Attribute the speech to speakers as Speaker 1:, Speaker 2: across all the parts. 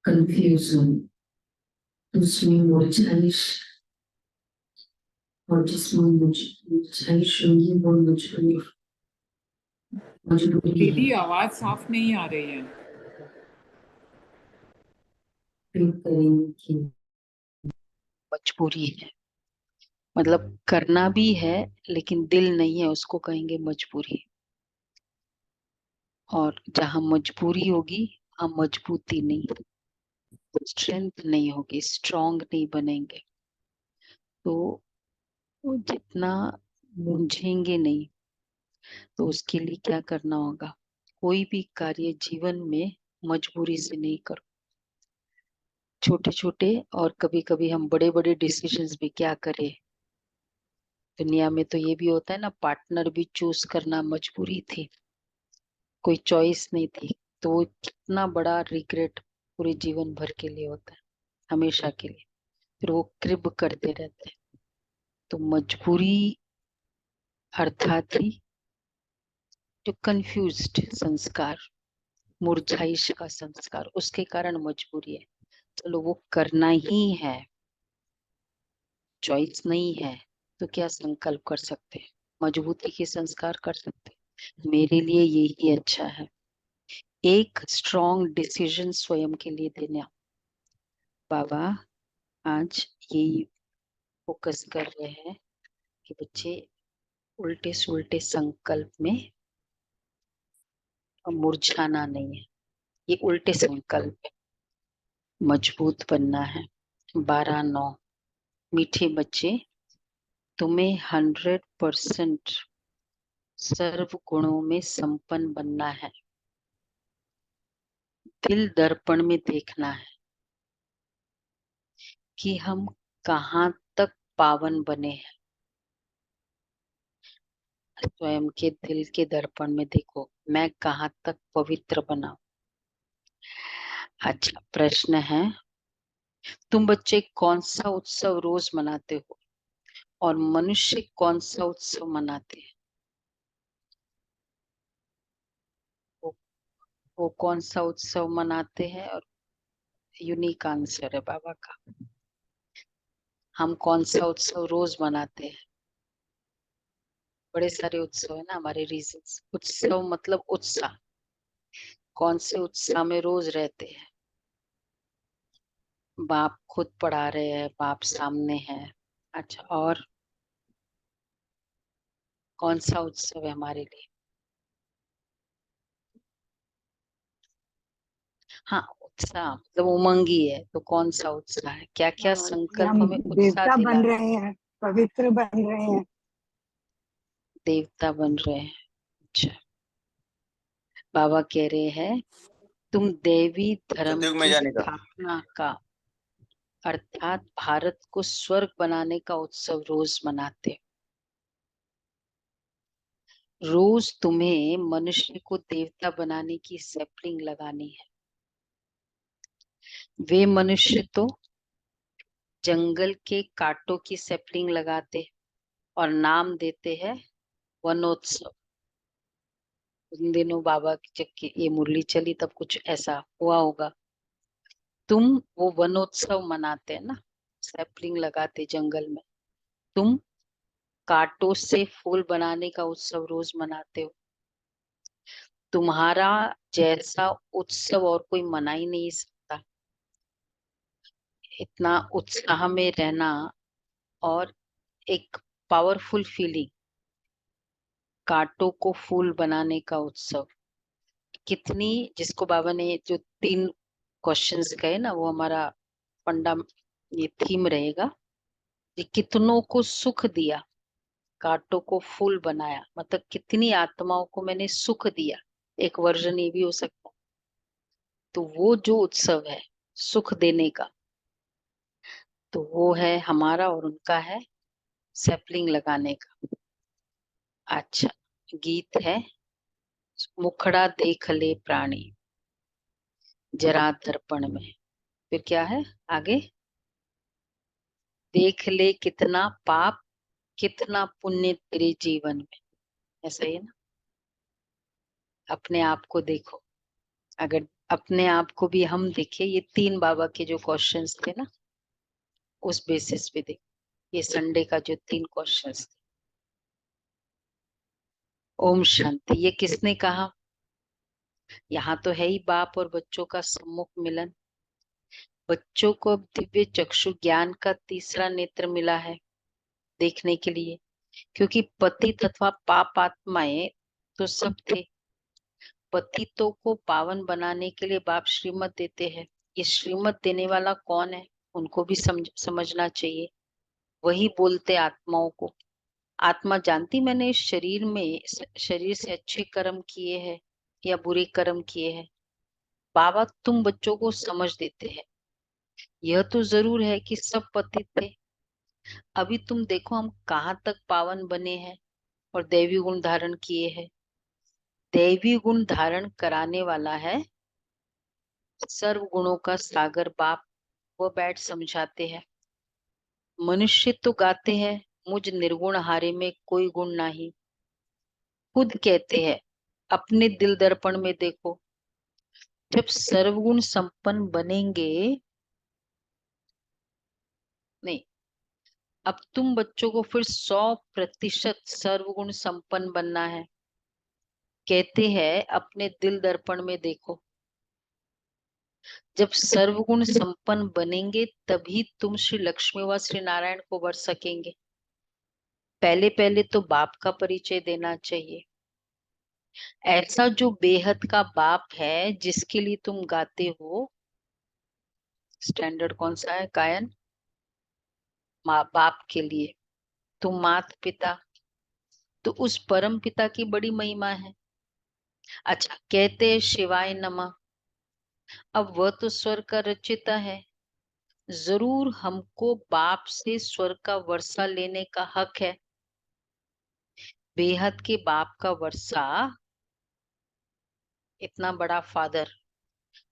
Speaker 1: Confusion, उसमें मुरझाइश, और जिसमें मुरझाइश होगी वो मजबूरी है।
Speaker 2: दीदी आवाज साफ नहीं आ रही है।
Speaker 1: फिर करेंगे कि
Speaker 3: मजबूरी है, मतलब करना भी है लेकिन दिल नहीं है, उसको कहेंगे मजबूरी। और जहां मजबूरी होगी वहां मजबूती नहीं, स्ट्रेंथ नहीं होगी, स्ट्रांग नहीं बनेंगे। तो वो जितना मूंझेंगे नहीं, तो उसके लिए क्या करना होगा? कोई भी कार्य जीवन में मजबूरी से नहीं करो। छोटे छोटे और कभी कभी हम बड़े बड़े डिसीजंस भी क्या करें। दुनिया में तो ये भी होता है ना, पार्टनर भी चूज करना मजबूरी थी, कोई चॉइस नहीं थी। तो वो कितना बड़ा रिग्रेट पूरे जीवन भर के लिए होता है, हमेशा के लिए। फिर वो क्रिब करते रहते हैं। तो मजबूरी अर्थात ही जो कंफ्यूज्ड संस्कार, मुरझाइश का संस्कार, उसके कारण मजबूरी है। चलो वो करना ही है, चॉइस नहीं है, तो क्या संकल्प कर सकते हैं? मजबूती के संस्कार कर सकते हैं, मेरे लिए यही अच्छा है। एक स्ट्रॉन्ग डिसीजन स्वयं के लिए देना। बाबा आज यही फोकस कर रहे हैं कि बच्चे उल्टे सुलटे संकल्प में मुरझाना नहीं है। ये उल्टे संकल्प है, मजबूत बनना है। 12-9 मीठे बच्चे, तुम्हें 100% सर्व गुणों में संपन्न बनना है। दिल दर्पण में देखना है कि हम कहाँ तक पावन बने हैं। स्वयं के दिल के दर्पण में देखो, मैं कहाँ तक पवित्र बना। अच्छा प्रश्न है, तुम बच्चे कौन सा उत्सव रोज मनाते हो और मनुष्य कौन सा उत्सव मनाते हैं? वो, वो कौन सा उत्सव मनाते हैं? और यूनिक आंसर है बाबा का। हम कौन सा उत्सव रोज मनाते हैं? बड़े सारे उत्सव है ना हमारे रीजंस। उत्सव मतलब उत्साह, कौन से उत्साह में रोज रहते हैं? बाप खुद पढ़ा रहे हैं, बाप सामने है। अच्छा, और कौन सा उत्सव है हमारे लिए? हाँ, उत्साह मतलब उमंगी है, तो कौन सा उत्साह है? क्या क्या
Speaker 4: कि
Speaker 3: संकल्प
Speaker 4: हम
Speaker 3: हमें उत्साह
Speaker 4: देवता
Speaker 3: दिला
Speaker 4: बन
Speaker 3: रहे?
Speaker 4: रहे हैं, पवित्र बन रहे हैं।
Speaker 3: देवता बन रहे हैं। अच्छा, बाबा कह रहे हैं तुम देवी धर्म
Speaker 5: सतयुग में
Speaker 3: की
Speaker 5: जाने का।
Speaker 3: स्थापना का अर्थात भारत को स्वर्ग बनाने का उत्सव रोज मनाते हो। रोज तुम्हें मनुष्य को देवता बनाने की सैपलिंग लगानी है। वे मनुष्य तो जंगल के कांटों की सैपलिंग लगाते और नाम देते हैं वनोत्सव। उन दिनों बाबा की जब ये मुरली चली तब कुछ ऐसा हुआ होगा। तुम वो वनोत्सव मनाते हैं ना, सैपलिंग लगाते जंगल में। तुम कांटों से फूल बनाने का उत्सव रोज मनाते हो। तुम्हारा जैसा उत्सव और कोई मना ही नहीं सकता। इतना उत्साह में रहना और एक पावरफुल फीलिंग, कांटों को फूल बनाने का उत्सव। कितनी, जिसको बाबा ने जो 3 क्वेश्चंस कहे ना, वो हमारा फंडा, ये थीम रहेगा। ये कितनों को सुख दिया, कांटों को फूल बनाया, मतलब कितनी आत्माओं को मैंने सुख दिया। एक वर्जन ये भी हो सकता है। तो वो जो उत्सव है सुख देने का, तो वो है हमारा और उनका है सैपलिंग लगाने का। अच्छा, गीत है, मुखड़ा देख ले प्राणी जरा दर्पण में। फिर क्या है आगे? देख ले कितना पाप कितना पुण्य तेरे जीवन में। ऐसा ही है ना, अपने आप को देखो। अगर अपने आप को भी हम देखे, ये 3 बाबा के जो क्वेश्चंस थे ना, उस बेसिस पे देख, ये संडे का जो 3 क्वेश्चंस थे। ओम शांति। ये किसने कहा? यहाँ तो है ही बाप और बच्चों का सम्मुख मिलन। बच्चों को अब दिव्य चक्षु ज्ञान का तीसरा नेत्र मिला है देखने के लिए, क्योंकि पतित अथवा पाप आत्माएं तो सब थे। पतितों को पावन बनाने के लिए बाप श्रीमत देते हैं। ये श्रीमत देने वाला कौन है, उनको भी समझना चाहिए। वही बोलते आत्माओं को। आत्मा जानती मैंने इस शरीर से अच्छे कर्म किए हैं या बुरे कर्म किए हैं। बाबा तुम बच्चों को समझ देते हैं। यह तो जरूर है कि सब पतित थे। अभी तुम देखो हम कहाँ तक पावन बने हैं और दैवी गुण धारण किए हैं। दैवी गुण धारण कराने वाला है सर्व गुणों का सागर बाप। वो बैठ समझाते हैं। मनुष्य तो गाते हैं मुझ निर्गुण हारे में कोई गुण नहीं। खुद कहते हैं अपने दिल दर्पण में देखो, जब सर्वगुण संपन्न बनेंगे। नहीं, अब तुम बच्चों को फिर 100% सर्वगुण संपन्न बनना है। कहते हैं अपने दिल दर्पण में देखो, जब सर्वगुण संपन्न बनेंगे तभी तुम श्री लक्ष्मी व श्री नारायण को वर सकेंगे। पहले पहले तो बाप का परिचय देना चाहिए। ऐसा जो बेहद का बाप है जिसके लिए तुम गाते हो। स्टैंडर्ड कौन सा है गायन? माँ बाप के लिए। तुम मात पिता, तो उस परम पिता की बड़ी महिमा है। अच्छा, कहते हैं शिवाय नमः। अब वह तो स्वर्ग का रचिता है। जरूर हमको बाप से स्वर्ग का वर्षा लेने का हक है। बेहद के बाप का वर्षा, इतना बड़ा फादर,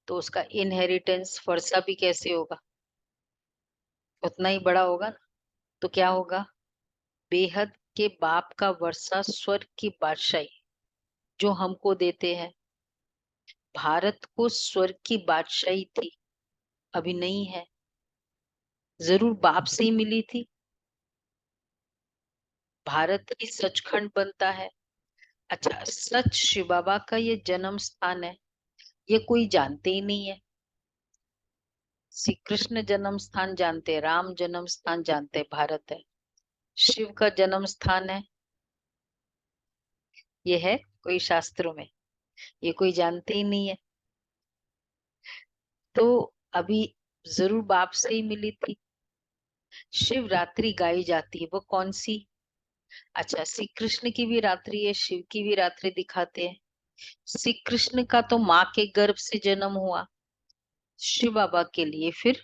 Speaker 3: तो उसका इनहेरिटेंस वर्षा भी कैसे होगा? उतना ही बड़ा होगा ना। तो क्या होगा? बेहद के बाप का वर्षा स्वर्ग की बादशाही जो हमको देते हैं। भारत को स्वर्ग की बादशाही थी, अभी नहीं है। जरूर बाप से ही मिली थी। भारत ही सचखंड बनता है। अच्छा, सच शिव बाबा का ये जन्म स्थान है, ये कोई जानते ही नहीं है। श्री कृष्ण जन्म स्थान जानते हैं, राम जन्म स्थान जानते हैं, भारत है। शिव का जन्म स्थान है, ये है कोई शास्त्रों में, ये कोई जानते ही नहीं है। तो अभी जरूर बाप से ही मिली थी। शिवरात्रि गाई जाती है, वो कौन सी? अच्छा, श्री कृष्ण की भी रात्रि है, शिव की भी रात्रि दिखाते हैं। श्री कृष्ण का तो माँ के गर्भ से जन्म हुआ। शिव बाबा के लिए फिर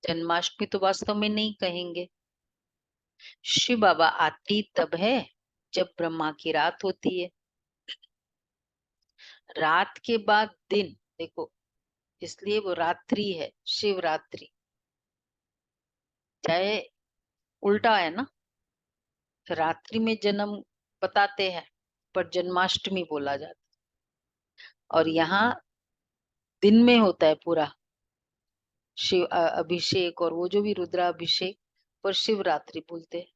Speaker 3: जन्माष्टमी तो वास्तव में नहीं कहेंगे। शिव बाबा आती तब है जब ब्रह्मा की रात होती है। रात के बाद दिन, देखो इसलिए वो रात्रि है, शिवरात्रि। चाहे उल्टा है ना, रात्रि में जन्म बताते हैं पर जन्माष्टमी बोला जाता है। और यहाँ दिन में होता है पूरा शिव अभिषेक, और वो जो भी रुद्राभिषेक पर शिवरात्रि बोलते हैं।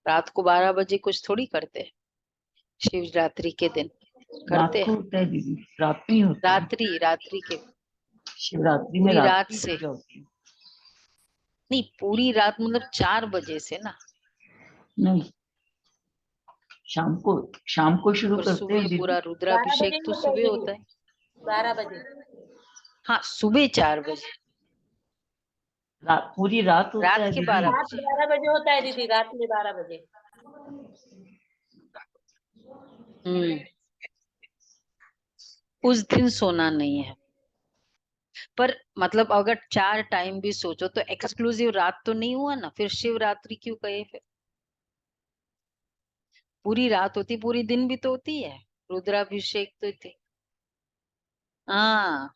Speaker 3: रात को 12 बजे कुछ थोड़ी करते हैं शिवरात्रि के दिन।
Speaker 5: रात
Speaker 3: करते
Speaker 5: को
Speaker 3: हैं
Speaker 5: होता है दीदी, रात में ही होता है।
Speaker 3: रात्रि के
Speaker 5: शिवरात्रि में
Speaker 3: पूरी
Speaker 5: रात
Speaker 3: रात
Speaker 5: की
Speaker 3: से
Speaker 5: पूजा होती है।
Speaker 3: नहीं, पूरी रात मतलब 4 बजे से ना।
Speaker 5: नहीं, शाम को शुरू
Speaker 3: और
Speaker 5: करते हैं
Speaker 3: सुबह
Speaker 5: दीदी।
Speaker 3: पूरा
Speaker 6: 12
Speaker 3: रुद्राभिषेक
Speaker 6: बजे
Speaker 3: तो
Speaker 6: होता है
Speaker 3: सुबह
Speaker 6: दीदी,
Speaker 3: होता है।
Speaker 6: 12 बजे।
Speaker 3: हाँ, सुबह 4 बजे,
Speaker 5: पूरी रात होता
Speaker 3: रात
Speaker 5: है
Speaker 3: के
Speaker 5: दीदी।
Speaker 3: 12
Speaker 6: रात
Speaker 3: बजे।
Speaker 6: 12 बजे होता है दीदी, रात में 12 बजे।
Speaker 3: हम्म, उस दिन सोना नहीं है। पर मतलब अगर 4 टाइम भी सोचो तो एक्सक्लूसिव रात तो नहीं हुआ ना, फिर शिवरात्रि क्यों कहे? फिर पूरी रात होती, पूरी दिन भी तो होती है, रुद्राभिषेक तो थी। हाँ,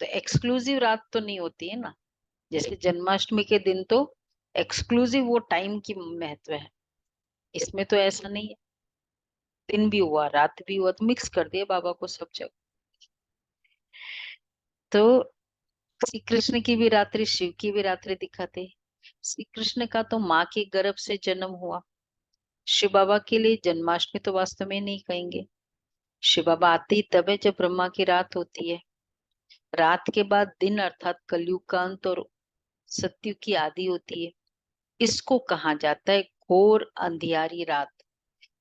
Speaker 3: तो एक्सक्लूसिव रात तो नहीं होती है ना। जैसे जन्माष्टमी के दिन तो एक्सक्लूसिव वो टाइम की महत्व है, इसमें तो ऐसा नहीं है। दिन भी हुआ रात भी हुआ, तो मिक्स कर दिया बाबा को सब जगह। तो श्री कृष्ण की भी रात्रि शिव की भी रात्रि दिखाते। श्री कृष्ण का तो माँ के गर्भ से जन्म हुआ। शिव बाबा के लिए जन्माष्टमी तो वास्तव में नहीं कहेंगे। शिव बाबा आते ही तब है जब ब्रह्मा की रात होती है। रात के बाद दिन अर्थात कलयुग का अंत और सतयुग की आदि होती है। इसको कहा जाता है घोर अंधियारी रात।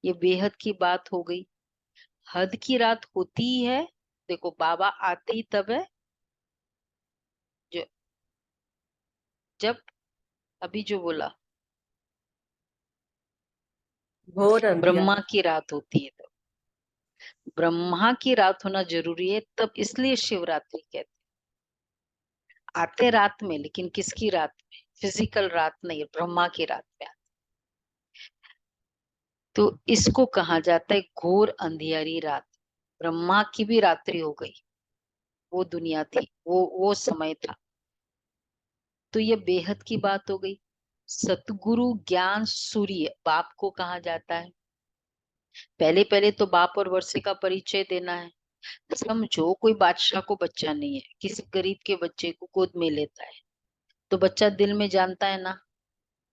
Speaker 3: ये बेहद की बात हो गई। हद की रात होती ही है। देखो बाबा आते ही तब है जो जब अभी जो बोला
Speaker 6: घोर अंधियार।
Speaker 3: ब्रह्मा की रात होती है। तब ब्रह्मा की रात होना जरूरी है, तब इसलिए शिवरात्रि कहते हैं। आते रात में, लेकिन किसकी रात में? फिजिकल रात नहीं, ब्रह्मा की रात में आते। तो इसको कहा जाता है घोर अंधियारी रात। ब्रह्मा की भी रात्रि हो गई। वो दुनिया थी, वो समय था। तो ये बेहद की बात हो गई। सतगुरु ज्ञान सूर्य बाप को कहा जाता है। पहले पहले तो बाप और वर्षे का परिचय देना है। समझो कोई बादशाह को बच्चा नहीं है, किसी गरीब के बच्चे को गोद में लेता है, तो बच्चा दिल में जानता है ना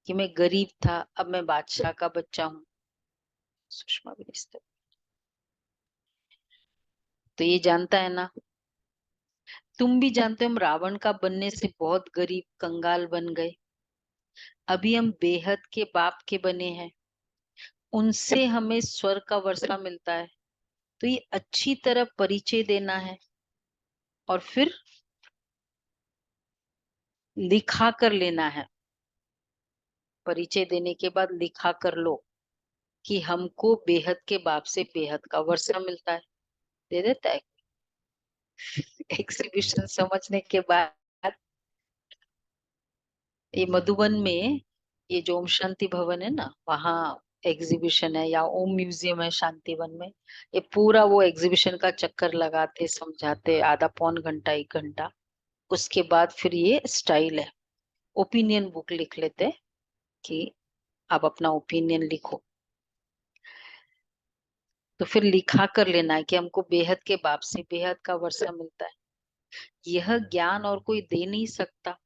Speaker 3: कि मैं गरीब था, अब मैं बादशाह का बच्चा हूँ। सुषमा मिनिस्टर तो ये जानता है ना। तुम भी जानते हो हम रावण का बनने से बहुत गरीब कंगाल बन गए। अभी हम बेहद के बाप के बने हैं, उनसे हमें स्वर्ग का वर्षा मिलता है। तो ये अच्छी तरह परिचय देना है और फिर लिखा कर लेना है। परिचय देने के बाद लिखा कर लो कि हमको बेहद के बाप से बेहद का वर्षा मिलता है। दे देता है। एग्जीबिशन समझने के बाद ये मधुबन में ये जो ओम शांति भवन है ना, वहाँ एग्जीबिशन है, या ओम म्यूजियम है शांतिवन में। ये पूरा वो एग्जीबिशन का चक्कर लगाते समझाते आधा पौन घंटा 1 घंटा। उसके बाद फिर ये स्टाइल है, ओपिनियन बुक लिख लेते हैं कि आप अपना ओपिनियन लिखो। तो फिर लिखा कर लेना है कि हमको बेहद के बाप से बेहद का वर्षा मिलता है। यह ज्ञान और कोई दे नहीं सकता।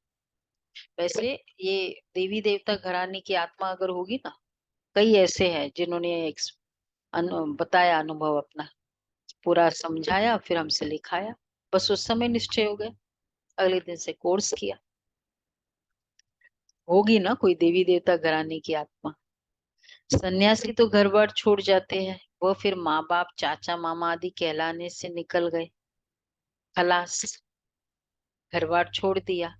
Speaker 3: वैसे ये देवी देवता घराने की आत्मा अगर होगी ना, कई ऐसे हैं जिन्होंने बताया अनुभव अपना, पूरा समझाया, फिर हमसे लिखाया। बस उस समय निश्चय हो गया, अगले दिन से कोर्स किया। होगी ना कोई देवी देवता घराने की आत्मा। सन्यासी तो घर बार छोड़ जाते हैं, वो फिर माँ बाप चाचा मामा आदि कहलाने से निकल गए, खलास, घर बार छोड़ दिया।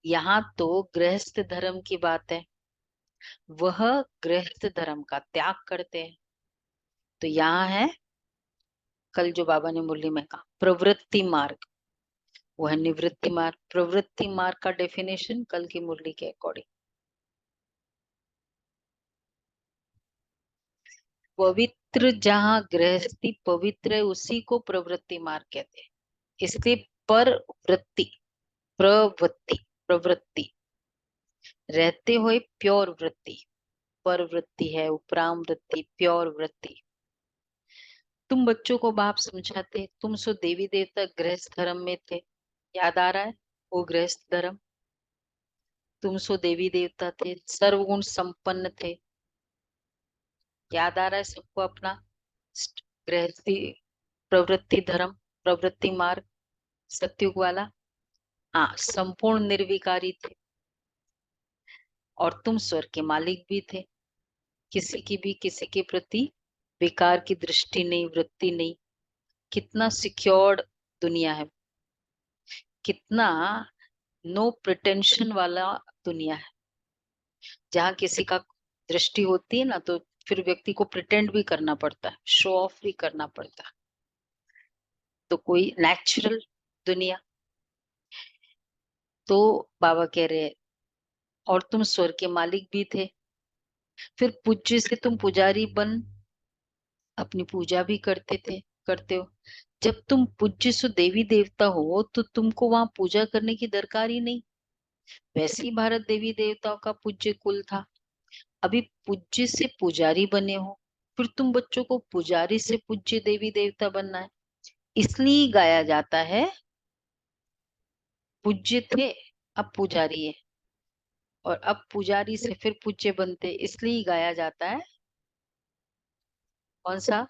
Speaker 3: यहाँ तो गृहस्थ धर्म की बात है, वह गृहस्थ धर्म का त्याग करते हैं। तो यहाँ है कल जो बाबा ने मुरली में कहा प्रवृत्ति मार्ग, वह निवृत्ति मार्ग। प्रवृत्ति मार्ग का डेफिनेशन कल की मुरली के अकॉर्डिंग, पवित्र जहाँ गृहस्थी पवित्र है उसी को प्रवृत्ति मार्ग कहते हैं। इसलिए परवृत्ति, प्रवृत्ति, प्रवृत्ति रहते हुए प्योर वृत्ति, परवृत्ति है, उपराम वृत्ति, प्योर वृत्ति। तुम बच्चों को बाप समझाते, तुम सो देवी देवता गृहस्थ धर्म में थे, याद आ रहा है वो गृहस्थ धर्म। तुम सो देवी देवता थे, सर्वगुण संपन्न थे, याद आ रहा है सबको अपना गृहस्थी प्रवृत्ति धर्म, प्रवृत्ति मार्ग, सत्युग वाला। हाँ, संपूर्ण निर्विकारी थे। और तुम स्वर्ग के मालिक भी थे, किसी की भी किसी के प्रति विकार की दृष्टि नहीं, वृत्ति नहीं। कितना सिक्योर्ड दुनिया है, कितना नो प्रिटेंशन वाला दुनिया है। जहाँ किसी का दृष्टि होती है ना, तो फिर व्यक्ति को प्रिटेंड भी करना पड़ता है, शो ऑफ भी करना पड़ता है। तो कोई नेचुरल दुनिया। तो बाबा कह रहे हैं और तुम स्वर्ग के मालिक भी थे, फिर पूज्य से तुम पुजारी बन अपनी पूजा भी करते हो। जब तुम पूज्य सो देवी देवता हो तो तुमको वहां पूजा करने की दरकार ही नहीं। वैसे ही भारत देवी देवताओं का पूज्य कुल था। अभी पूज्य से पुजारी बने हो, फिर तुम बच्चों को पुजारी से पूज्य देवी देवता बनना है। इसलिए गाया जाता है पूज्य थे, अब पुजारी है, और अब पुजारी से फिर पूज्य बनते, इसलिए ही गाया जाता है कौन सा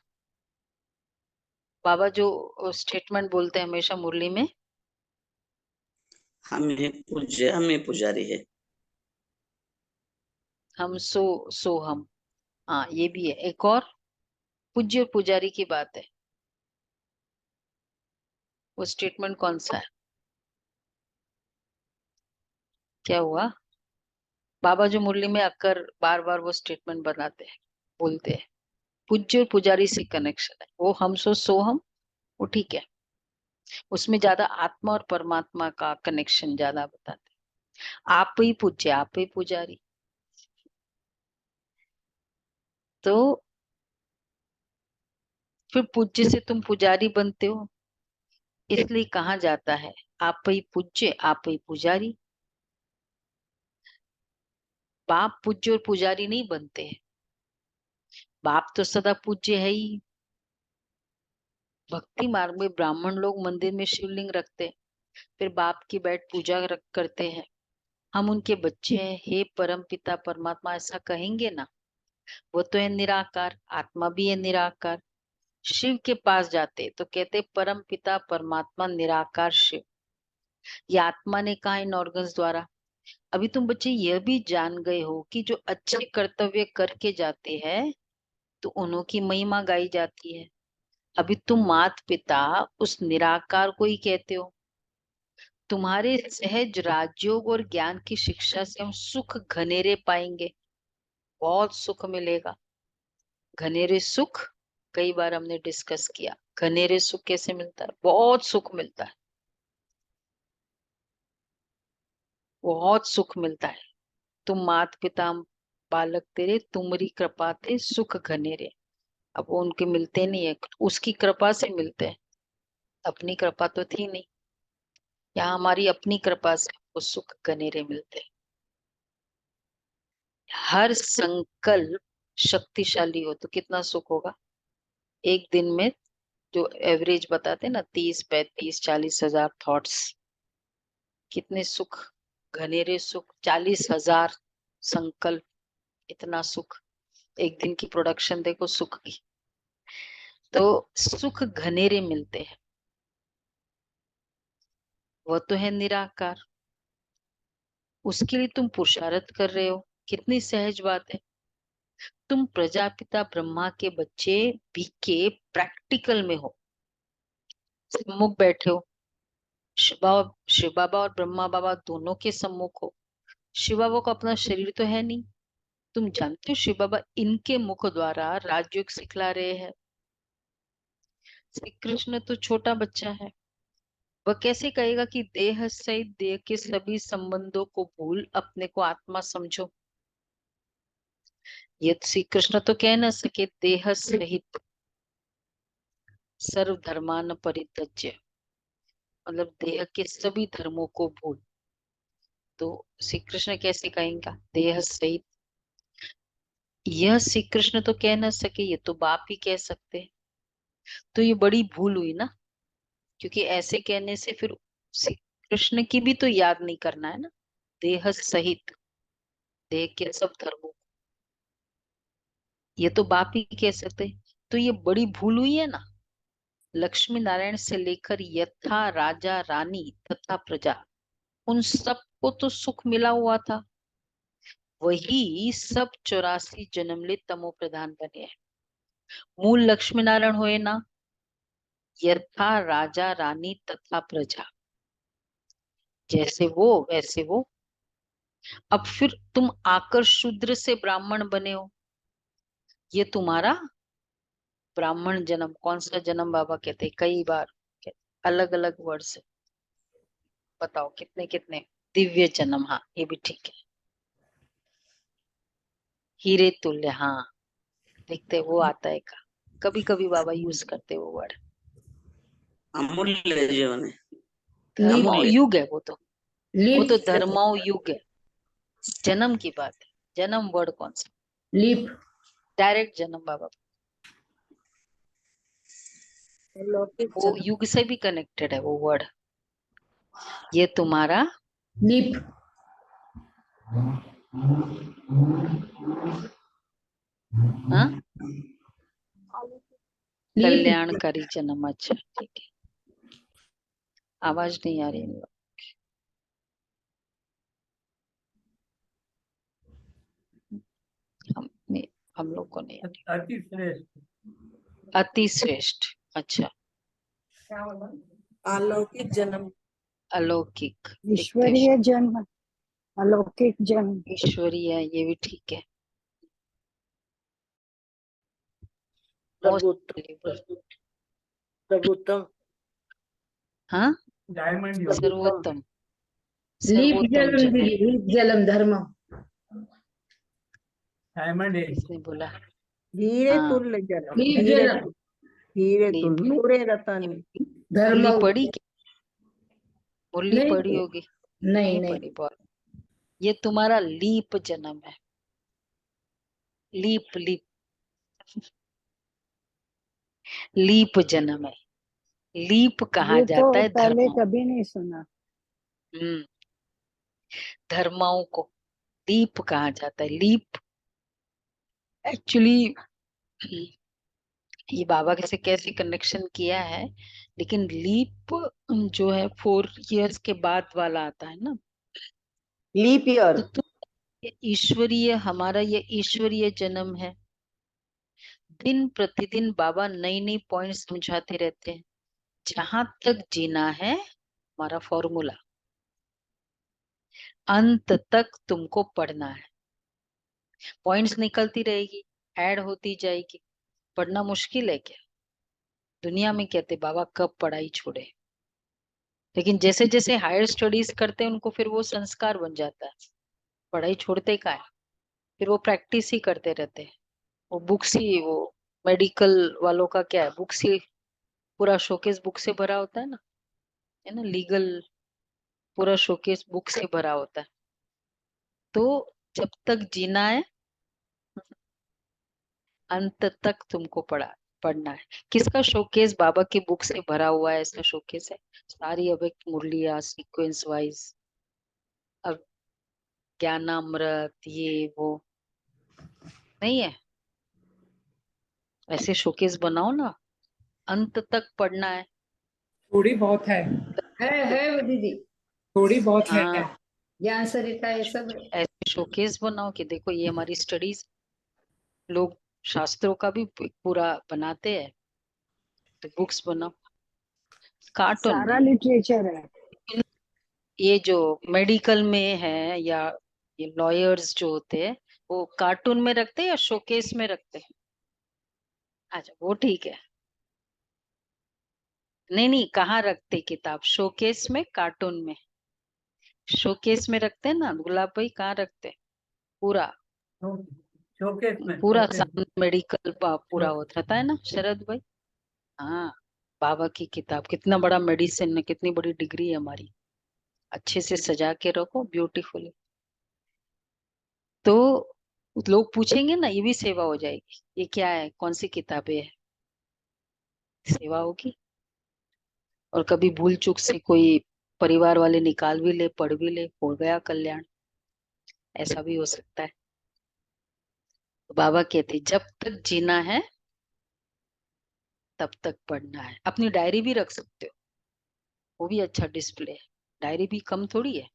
Speaker 3: बाबा जो स्टेटमेंट बोलते हैं हमेशा मुरली में,
Speaker 7: हम ही पूज्य, हम ही पुजारी है।
Speaker 3: हम सो हम। हाँ ये भी है। एक और पूज्य और पुजारी की बात है, वो स्टेटमेंट कौन सा है? क्या हुआ? बाबा जो मुरली में आकर बार बार वो स्टेटमेंट बनाते हैं, बोलते हैं पूज्य और पुजारी से कनेक्शन है, वो हम सो हम, वो ठीक है, उसमें ज्यादा आत्मा और परमात्मा का कनेक्शन ज्यादा बताते हैं। आप ही पूज्य, आप ही पुजारी। तो फिर पूज्य से तुम पुजारी बनते हो, इसलिए कहा जाता है आप ही पूज्य, आप ही पुजारी। बाप पूज्य और पुजारी नहीं बनते हैं, बाप तो सदा पूज्य है ही। भक्ति मार्ग में ब्राह्मण लोग मंदिर में शिवलिंग रखते हैं, फिर बाप की बैठ पूजा करते हैं। हम उनके बच्चे हैं, हे परम पिता परमात्मा ऐसा कहेंगे ना? वो तो है निराकार, आत्मा भी है निराकार। शिव के पास जाते तो कहते परम पिता परमात्मा निराकार शिव, ये आत्मा ने कहा इन ऑर्गन्स द्वारा। अभी तुम बच्चे यह भी जान गए हो कि जो अच्छे कर्तव्य करके जाते हैं तो उन्हों की महिमा गाई जाती है। अभी तुम मात पिता उस निराकार को ही कहते हो। तुम्हारे सहज राजयोग और ज्ञान की शिक्षा से हम सुख घनेरे पाएंगे, बहुत सुख मिलेगा। घनेरे सुख कई बार हमने डिस्कस किया, घनेरे सुख कैसे मिलता है? बहुत सुख मिलता है, बहुत सुख मिलता है। तुम मात पिता हम बालक तेरे, तुम्हारी कृपा थे सुख घनेरे। अब वो उनके मिलते नहीं है, उसकी कृपा से मिलते हैं, अपनी कृपा तो थी नहीं। यहाँ हमारी अपनी कृपा से वो सुख घनेरे मिलते हैं। हर संकल्प शक्तिशाली हो तो कितना सुख होगा। एक दिन में जो एवरेज बताते हैं ना 30 35 40 हजार थॉट्स, कितने सुख घनेरे सुख। 40,000 संकल्प, इतना सुख। एक दिन की प्रोडक्शन देखो सुख की। तो सुख घनेरे मिलते हैं, वह तो है निराकार। उसके लिए तुम पुरुषार्थ कर रहे हो, कितनी सहज बात है। तुम प्रजापिता ब्रह्मा के बच्चे बीके प्रैक्टिकल में हो, सम्मुख बैठे हो। शिव बाबा और ब्रह्मा बाबा दोनों के सम्मुख हो। शिव बाबा को अपना शरीर तो है नहीं, तुम जानते हो शिव बाबा इनके मुख द्वारा राजयोग सिखला रहे हैं। श्री कृष्ण तो छोटा बच्चा है, वह कैसे कहेगा कि देह सहित देह के सभी संबंधों को भूल अपने को आत्मा समझो। ये श्री कृष्ण तो कह न सके देह सहित सर्व धर्मान परित्यज्य, मतलब देह के सभी धर्मों को भूल। तो श्री कृष्ण कैसे कहेंगे देह सहित? यह श्री कृष्ण तो कह न सके, ये तो बाप ही कह सकते हैं। तो ये बड़ी भूल हुई ना, क्योंकि ऐसे कहने से फिर श्री कृष्ण की भी तो याद नहीं करना है ना, देह सहित देह के सब धर्मों, ये तो बाप ही कह सकते। तो ये बड़ी भूल हुई है ना। लक्ष्मी नारायण से लेकर यथा राजा रानी तथा प्रजा, उन सबको तो सुख मिला हुआ था, वही सब 84 जन्म ले तमो प्रधान बने हैं। मूल लक्ष्मी नारायण हुए ना, यथा राजा रानी तथा प्रजा, जैसे वो वैसे वो। अब फिर तुम आकर शूद्र से ब्राह्मण बने हो, ये तुम्हारा ब्राह्मण जन्म। कौन सा जन्म बाबा कहते हैं? कई बार अलग अलग वर्ड से बताओ कितने कितने दिव्य जन्म। हाँ ये भी ठीक है, हीरे तुल्य। हाँ देखते वो आता है का, कभी कभी बाबा यूज करते वो वर्ड।
Speaker 7: अमूल्य जीवन है,
Speaker 3: धर्मो
Speaker 7: अमूल्य।
Speaker 3: युग है वो तो
Speaker 1: लीप
Speaker 3: धर्मो युग है। जन्म की बात है, जन्म वर्ड कौन सा?
Speaker 1: लीप
Speaker 3: डायरेक्ट जन्म बाबा,
Speaker 6: लौकिक
Speaker 3: वो
Speaker 6: जन्म।
Speaker 3: युग से भी कनेक्टेड है वो वर्ड। ये तुम्हारा
Speaker 8: लीप
Speaker 3: हाँ
Speaker 8: लीप
Speaker 3: कल्याणकारी जन्म। अच्छा ठीक है, आवाज नहीं आ रही है। हम नहीं, हम लोग को नहीं आ रही। अति श्रेष्ठ। अच्छा,
Speaker 6: अलौकिक जन्म।
Speaker 3: अलौकिक, एक तो
Speaker 4: ईश्वरीय जन्म, अलौकिक जन्म।
Speaker 3: ईश्वरीय, ये भी ठीक है। Most
Speaker 6: प्रभुत्तम।
Speaker 3: valuable,
Speaker 6: प्रभुत्तम।
Speaker 3: हाँ
Speaker 6: प्रभुत्तम।
Speaker 3: सर्वोत्तम,
Speaker 8: लीप
Speaker 3: सर्वोत्तम
Speaker 8: जलम
Speaker 3: जन्म।
Speaker 8: दीदी, लीप जलम धर्म।
Speaker 3: किसने बोला?
Speaker 6: हीरे
Speaker 3: हाँ
Speaker 6: तुल्य जन्म।
Speaker 8: लीप
Speaker 6: हीरे
Speaker 8: जलम
Speaker 6: हीरे
Speaker 3: लीप।
Speaker 6: तुल्य, नूरे रतन।
Speaker 8: धर्म।
Speaker 3: मुरली पढ़ी क्या? मुरली पढ़ी
Speaker 8: नहीं
Speaker 3: होगी।
Speaker 8: नहीं
Speaker 3: नहीं
Speaker 8: नहीं
Speaker 3: पढ़ी, बहुत। ये तुम्हारा लीप जन्म है। लीप लीप लीप जन्म है। लीप कहा
Speaker 4: ये तो
Speaker 3: जाता है
Speaker 4: पहले
Speaker 3: धर्म।
Speaker 4: कभी नहीं सुना।
Speaker 3: धर्माओं को लीप कहा जाता है। लीप एक्चुअली ये बाबा से कैसे कनेक्शन किया है, लेकिन लीप जो है 4 इयर्स के बाद वाला आता है ना।
Speaker 6: Leap year.
Speaker 3: तो ये ईश्वरीय, हमारा ये ईश्वरीय जन्म है। दिन प्रतिदिन बाबा नई नई पॉइंट समझाते रहते हैं। जहां तक जीना है, हमारा फॉर्मूला, अंत तक तुमको पढ़ना है। पॉइंट्स निकलती रहेगी, ऐड होती जाएगी। पढ़ना मुश्किल है क्या? दुनिया में कहते बाबा कब पढ़ाई छोड़े, लेकिन जैसे जैसे हायर स्टडीज करते हैं उनको फिर वो संस्कार बन जाता है। पढ़ाई छोड़ते का है, फिर वो प्रैक्टिस ही करते रहते हैं। वो बुक्स ही, वो मेडिकल वालों का क्या है, बुक्स ही पूरा शोकेस बुक से भरा होता है ना। लीगल पूरा शोकेस बुक से भरा होता है। तो जब तक जीना है, अंत तक तुमको पढ़ना है। किसका शोकेस? बाबा की बुक से भरा हुआ है, ऐसा शोकेस है। सारी अव्यक्त मुरलियां सीक्वेंस वाइज, अब ज्ञानामृत ये वो नहीं है। ऐसे शोकेस बनाओ ना, अंत तक पढ़ना है।
Speaker 2: थोड़ी बहुत
Speaker 8: है वो दीदी,
Speaker 2: थोड़ी बहुत है।
Speaker 3: हाँ,
Speaker 8: ज्ञान सरिता ये सब है।
Speaker 3: ऐसे शोकेस बनाओ कि देखो ये हमारी स्टडीज। लोग शास्त्रों का भी पूरा बनाते हैं, तो बुक्स बनाओ। कार्टून
Speaker 4: सारा
Speaker 3: में,
Speaker 4: लिटरेचर है।
Speaker 3: ये जो मेडिकल में है या ये लॉयर्स जो होते हैं, वो कार्टून में रखते हैं या शोकेस में रखते हैं? अच्छा वो ठीक है। नहीं नहीं, कहाँ रखते किताब? शोकेस में, कार्टून में? शोकेस में रखते हैं ना गुलाब भाई, कहाँ रखते हैं? पूरा
Speaker 6: शोकेस में।
Speaker 3: पूरा सामने मेडिकल पूरा होता रहता है ना शरद भाई। हाँ, बाबा की किताब, कितना बड़ा मेडिसिन है, कितनी बड़ी डिग्री है हमारी। अच्छे से सजा के रखो ब्यूटीफुली, तो लोग पूछेंगे ना, ये भी सेवा हो जाएगी। ये क्या है, कौन सी किताबें है, सेवा होगी। और कभी भूल चूक से कोई परिवार वाले निकाल भी ले, पढ़ भी ले, हो गया कल्याण। ऐसा भी हो सकता है। तो बाबा कहते जब तक जीना है तब तक पढ़ना है। अपनी डायरी भी रख सकते हो, वो भी अच्छा डिस्प्ले है। डायरी भी कम थोड़ी है,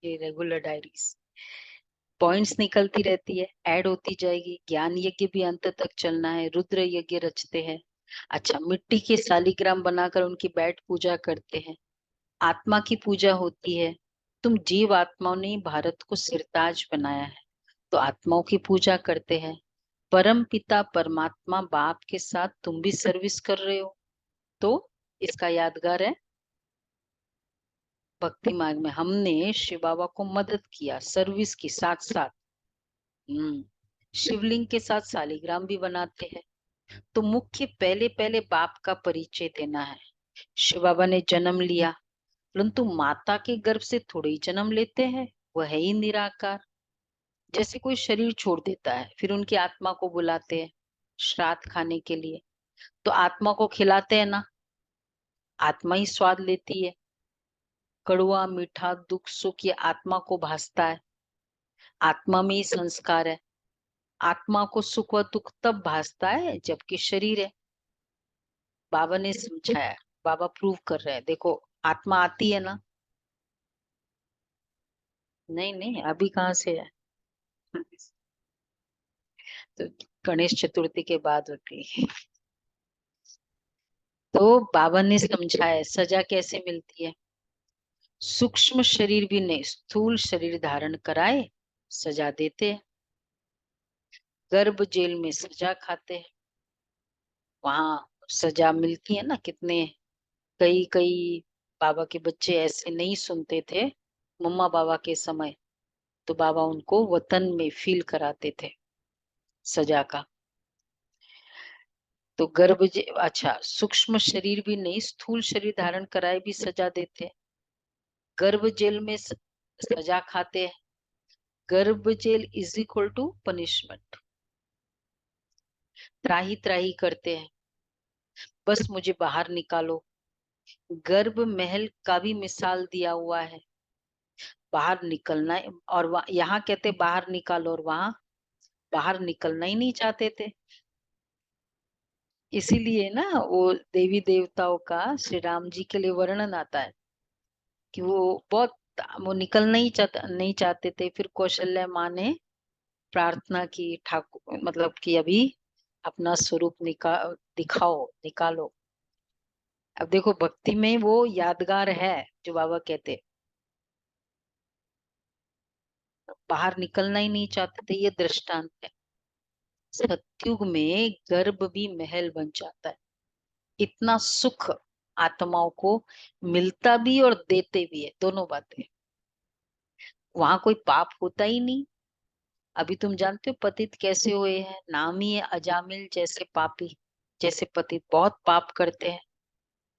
Speaker 3: ये रेगुलर डायरीज। पॉइंट्स निकलती रहती है, ऐड होती जाएगी। ज्ञान यज्ञ भी अंत तक चलना है। रुद्र यज्ञ रचते हैं। अच्छा, मिट्टी के शालिग्राम बनाकर उनकी बैठ पूजा करते हैं। आत्मा की पूजा होती है। तुम जीव आत्माओं ने भारत को सिरताज बनाया है, तो आत्माओं की पूजा करते हैं। परम पिता परमात्मा बाप के साथ तुम भी सर्विस कर रहे हो, तो इसका यादगार है। भक्ति मार्ग में हमने शिव बाबा को मदद किया, सर्विस की साथ साथ। शिवलिंग के साथ शालिग्राम भी बनाते हैं। तो मुख्य पहले पहले बाप का परिचय देना है। शिव बाबा ने जन्म लिया, परंतु माता के गर्भ से थोड़े ही जन्म लेते हैं, वह है ही निराकार। जैसे कोई शरीर छोड़ देता है, फिर उनकी आत्मा को बुलाते हैं श्राद्ध खाने के लिए, तो आत्मा को खिलाते हैं ना, आत्मा ही स्वाद लेती है। कड़वा मीठा दुख सुख ये आत्मा को भासता है, आत्मा में ही संस्कार है। आत्मा को सुख व दुख तब भासता है जबकि शरीर है। बाबा ने समझाया, बाबा प्रूव कर रहे हैं, देखो आत्मा आती है ना, नहीं नहीं अभी कहाँ से है, तो गणेश चतुर्थी के बाद होती है। तो बाबा ने समझाया सजा कैसे मिलती है। सूक्ष्म शरीर भी नहीं, स्थूल शरीर धारण कराए सजा देते हैं। गर्भ जेल में सजा खाते हैं, वहां सजा मिलती है ना। कितने कई कई बाबा के बच्चे ऐसे नहीं सुनते थे मम्मा बाबा के समय, तो बाबा उनको वतन में फील कराते थे सजा का। तो अच्छा, सूक्ष्म शरीर भी नहीं, स्थूल शरीर धारण कराए भी सजा देते हैं। गर्भ जेल में सजा खाते हैं। गर्भ jail is equal to punishment. त्राही त्राही करते हैं, बस मुझे बाहर निकालो। गर्भ महल का भी मिसाल दिया हुआ है, बाहर निकलना है। और यहाँ कहते बाहर निकालो, और वहां बाहर निकलना ही नहीं चाहते थे। इसीलिए ना वो देवी देवताओं का श्री राम जी के लिए वर्णन आता है कि वो निकलना ही नहीं चाहते थे। फिर कौशल्या माँ ने प्रार्थना की, ठाकुर मतलब कि अभी अपना स्वरूप दिखाओ, निकालो। अब देखो भक्ति में वो यादगार है जो बाबा कहते, बाहर निकलना ही नहीं चाहते थे, ये दृष्टांत है। सतयुग में गर्भ भी महल बन जाता है। इतना सुख आत्माओं को मिलता भी और देते भी है, दोनों बातें। वहां कोई पाप होता ही नहीं। अभी तुम जानते हो पतित कैसे हुए हैं, नाम ही है अजामिल जैसे पापी, जैसे पतित बहुत पाप करते हैं।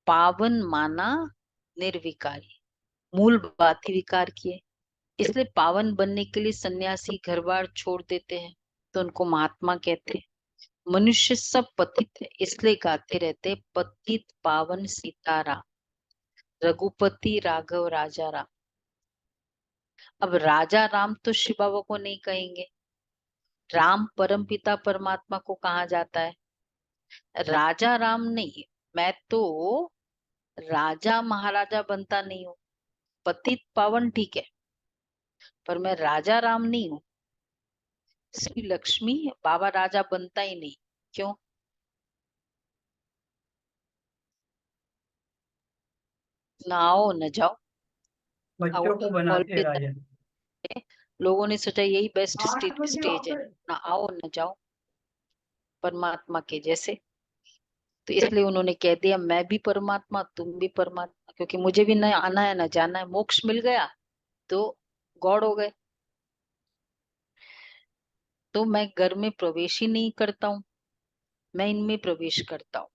Speaker 3: पावन माना निर्विकारी, मूल बात ही विकार की है। इसलिए पावन बनने के लिए सन्यासी घर बार छोड़ देते हैं, तो उनको महात्मा कहते हैं। मनुष्य सब पतित है, इसलिए गाते रहते पतित पावन सीताराम, रघुपति राघव राजा राम। अब राजा राम तो शिव बाबा को नहीं कहेंगे, राम परमपिता परमात्मा को कहा जाता है। राजा राम नहीं, मैं तो राजा महाराजा बनता नहीं हूँ। पतित पावन ठीक है, पर मैं राजा राम नहीं हूँ। श्री लक्ष्मी बाबा राजा बनता ही नहीं, क्यों? ना आओ न जाओ,
Speaker 6: बच्चों को बनाते हैं
Speaker 3: ऑलवेज।
Speaker 6: राजा।
Speaker 3: लोगों ने सोचा यही बेस्ट स्टेज है, ना आओ न जाओ, परमात्मा के जैसे। तो इसलिए उन्होंने कह दिया मैं भी परमात्मा तुम भी परमात्मा, क्योंकि मुझे भी न आना है न जाना है। मोक्ष मिल गया तो गॉड हो गए। तो मैं घर में प्रवेश ही नहीं करता हूँ, मैं इनमें प्रवेश करता हूँ।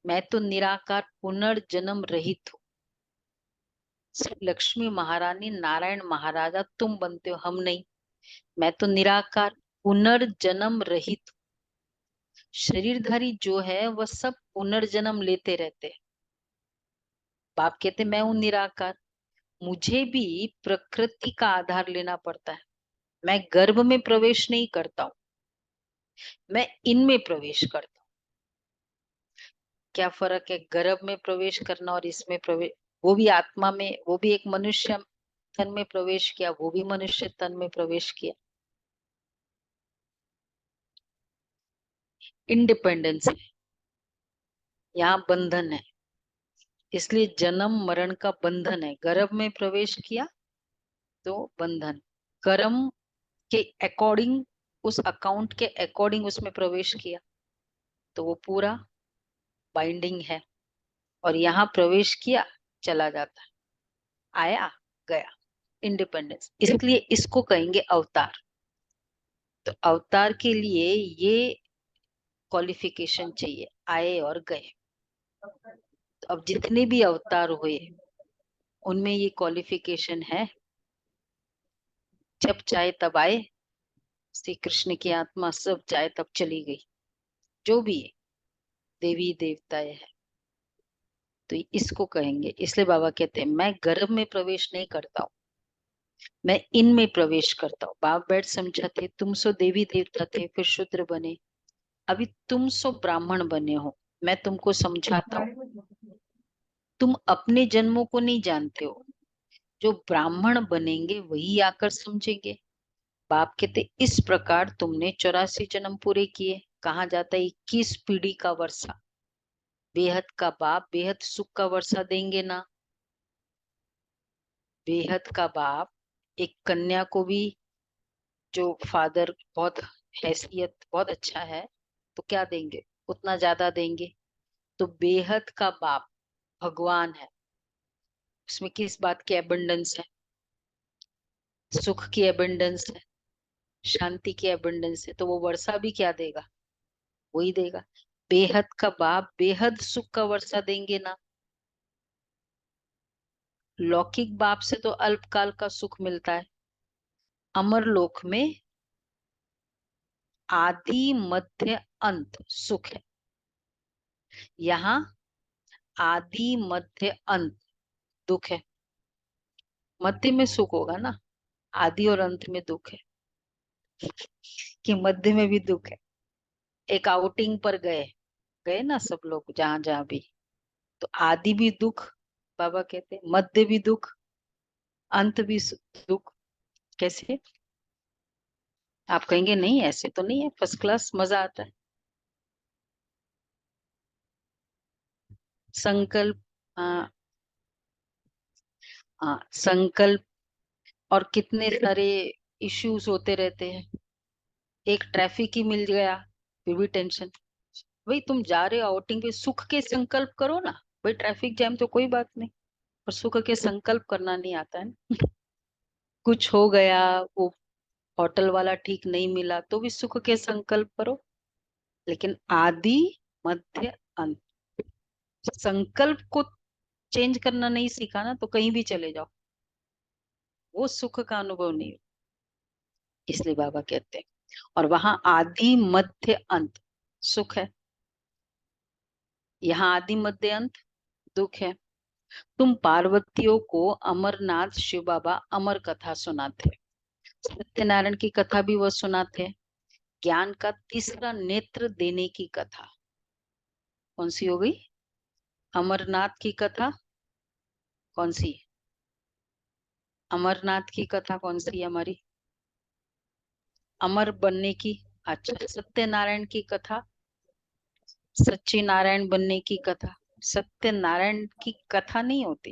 Speaker 3: मैं तो निराकार पुनर्जन्म रहित हूँ। श्री लक्ष्मी महारानी नारायण महाराजा तुम बनते हो, हम नहीं। मैं तो निराकार पुनर्जन्म रहित हूँ। शरीरधारी जो है वह सब पुनर्जन्म लेते रहते हैं। बाप कहते मैं हूं निराकार, मुझे भी प्रकृति का आधार लेना पड़ता है। मैं गर्भ में प्रवेश नहीं करता हूँ, मैं इनमें प्रवेश करता हूँ। क्या फर्क है गर्भ में प्रवेश करना और इसमें प्रवेश? वो भी आत्मा में, वो भी एक मनुष्य तन में प्रवेश किया, वो भी मनुष्य तन में प्रवेश किया। इंडिपेंडेंस है, यहाँ बंधन है। इसलिए जन्म मरण का बंधन है। गर्भ में प्रवेश किया तो बंधन, कर्म के अकॉर्डिंग, उस अकाउंट के अकॉर्डिंग उसमें प्रवेश किया तो वो पूरा बाइंडिंग है। और यहाँ प्रवेश किया चला जाता है, आया गया, इंडिपेंडेंस। इसलिए इसको कहेंगे अवतार। तो अवतार के लिए ये क्वालिफिकेशन चाहिए, आए और गए। तो अब जितने भी अवतार हुए उनमें ये क्वालिफिकेशन है। जब चाहे तब आए, श्री कृष्ण की आत्मा सब चाहे तब चली गई, जो भी है देवी देवताएं है। तो इसको कहेंगे। इसलिए बाबा कहते हैं मैं गर्भ में प्रवेश नहीं करता हूँ, मैं इनमें प्रवेश करता हूँ। बाप बैठ समझाते तुम सो देवी देवता थे, फिर शूद्र बने, अभी तुम सो ब्राह्मण बने हो। मैं तुमको समझाता हूँ, तुम अपने जन्मों को नहीं जानते हो, जो ब्राह्मण बनेंगे वही आकर समझेंगे। बाप कहते इस प्रकार तुमने 84 जन्म पूरे किए। कहा जाता है 21 पीढ़ी का वर्षा। बेहद का बाप बेहद सुख का वर्षा देंगे ना। बेहद का बाप एक कन्या को भी, जो फादर बहुत हैसियत बहुत अच्छा है, तो क्या देंगे, उतना ज्यादा देंगे। तो बेहद का बाप भगवान है, उसमें किस बात की एबंडेंस है, सुख की एबंडेंस है, शांति की एबंडेंस है। तो वो वर्षा भी क्या देगा, वही देगा। बेहद का बाप बेहद सुख का वर्षा देंगे ना। लौकिक बाप से तो अल्पकाल का सुख मिलता है, अमर लोक में आदि मध्य अंत सुख है। यहाँ आदि मध्य अंत दुख है। मध्य में सुख होगा ना, आदि और अंत में दुख है, कि मध्य में भी दुख है। एक आउटिंग पर गए गए ना सब लोग, जहां जहां भी, तो आदि भी दुख बाबा कहते हैं, मध्य भी दुख, अंत भी दुख। कैसे? आप कहेंगे नहीं ऐसे तो नहीं है, फर्स्ट क्लास मजा आता है। संकल्प, हाँ हाँ, संकल्प और कितने सारे इश्यूज होते रहते हैं। एक ट्रैफिक ही मिल गया फिर भी टेंशन। भाई तुम जा रहे हो आउटिंग पे, सुख के संकल्प करो ना। भाई ट्रैफिक जैम तो कोई बात नहीं, पर सुख के संकल्प करना नहीं आता है ना। कुछ हो गया, वो होटल वाला ठीक नहीं मिला, तो भी सुख के संकल्प करो। लेकिन आदि मध्य अंत संकल्प को चेंज करना नहीं सीखा ना, तो कहीं भी चले जाओ, वो सुख का अनुभव नहीं हो। इसलिए बाबा कहते हैं, और वहां आदि मध्य अंत सुख है, यहाँ आदि मध्य अंत दुख है। तुम पार्वतियों को अमरनाथ शिव बाबा अमर कथा सुनाते, सत्यनारायण की कथा भी वह सुनाते, ज्ञान का तीसरा नेत्र देने की कथा कौन सी हो गई? अमरनाथ की कथा कौन सी? अमरनाथ की कथा कौन सी है हमारी? अमर बनने की। अच्छा, सत्यनारायण की कथा, सच्ची नारायण बनने की कथा। सत्यनारायण की कथा नहीं होती,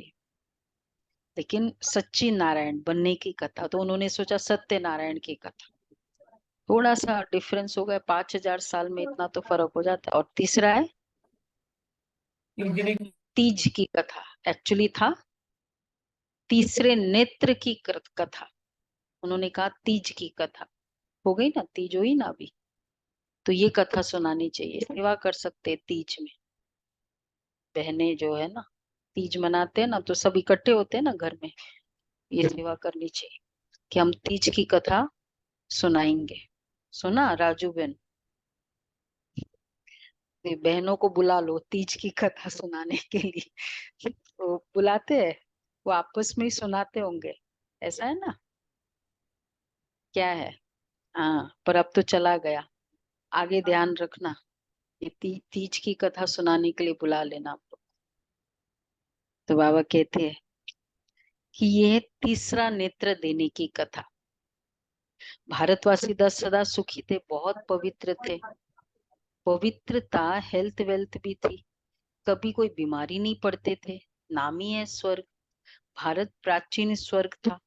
Speaker 3: लेकिन सच्ची नारायण बनने की कथा, तो उन्होंने सोचा सत्यनारायण की कथा। थोड़ा सा डिफरेंस हो गया, 5000 साल में इतना तो फर्क हो जाता है। और तीसरा है
Speaker 6: इंजीनियरिंग
Speaker 3: तीज की कथा, एक्चुअली था तीसरे नेत्र की कथा। उन्होंने कहा तीज की कथा, हो गई ना, तीज हुई ना अभी। तो ये कथा सुनानी चाहिए, सेवा कर सकते हैं तीज में। बहनें जो है ना तीज मनाते हैं ना, तो सब इकट्ठे होते हैं ना घर में, ये सेवा करनी चाहिए कि हम तीज की कथा सुनाएंगे। सुना राजू बहन? ये बहनों को बुला लो तीज की कथा सुनाने के लिए। तो बुलाते हैं, वो आपस में ही सुनाते होंगे, ऐसा है ना? क्या है? हाँ, पर अब तो चला गया, आगे ध्यान रखना। ये तीज की कथा सुनाने के लिए बुला लेना आप लोग। तो बाबा कहते हैं कि ये तीसरा नेत्र देने की कथा। भारतवासी 10 सदा सुखी थे, बहुत पवित्र थे। पवित्रता हेल्थ वेल्थ भी थी, कभी कोई बीमारी नहीं पड़ते थे। नाम ही है स्वर्ग, भारत प्राचीन स्वर्ग था।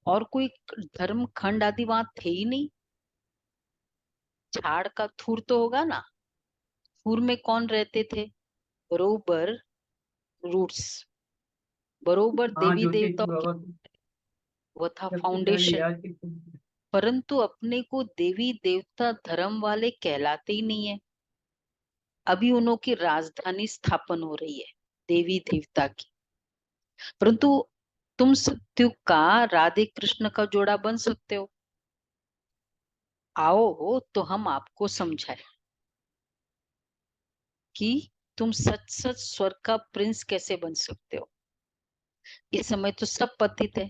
Speaker 3: और कोई धर्म खंड आदि वहां थे ही नहीं। झाड़ का थूर तो होगा ना, थूर में कौन रहते थे? बरोबर रूट्स, बरोबर
Speaker 6: हाँ
Speaker 3: देवी
Speaker 6: जोशी
Speaker 3: देवताओं की,
Speaker 6: बाबा
Speaker 3: वो था
Speaker 6: शक्तिशाली
Speaker 3: फाउंडेशन।
Speaker 6: आज की
Speaker 3: परंतु अपने को देवी देवता धर्म वाले कहलाते ही नहीं है। अभी उन्हों की राजधानी स्थापन हो रही है देवी देवता की। परंतु तुम सत्युग का राधे कृष्ण का जोड़ा बन सकते हो। आओ तो हम आपको समझाए कि तुम सच सच स्वर्ग का प्रिंस कैसे बन सकते हो? इस समय तो सब पतित है,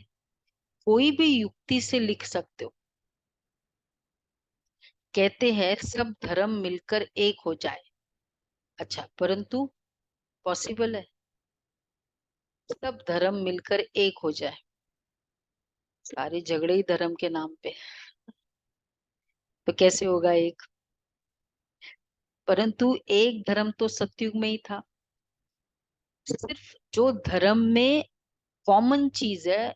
Speaker 3: कोई भी युक्ति से लिख सकते हो। कहते हैं सब धर्म मिलकर एक हो जाए। अच्छा, परंतु पॉसिबल है सब धर्म मिलकर एक हो जाए? सारे झगड़े ही धर्म के नाम पे, तो कैसे होगा एक? परंतु एक धर्म तो सतयुग में ही था। सिर्फ जो धर्म में कॉमन चीज है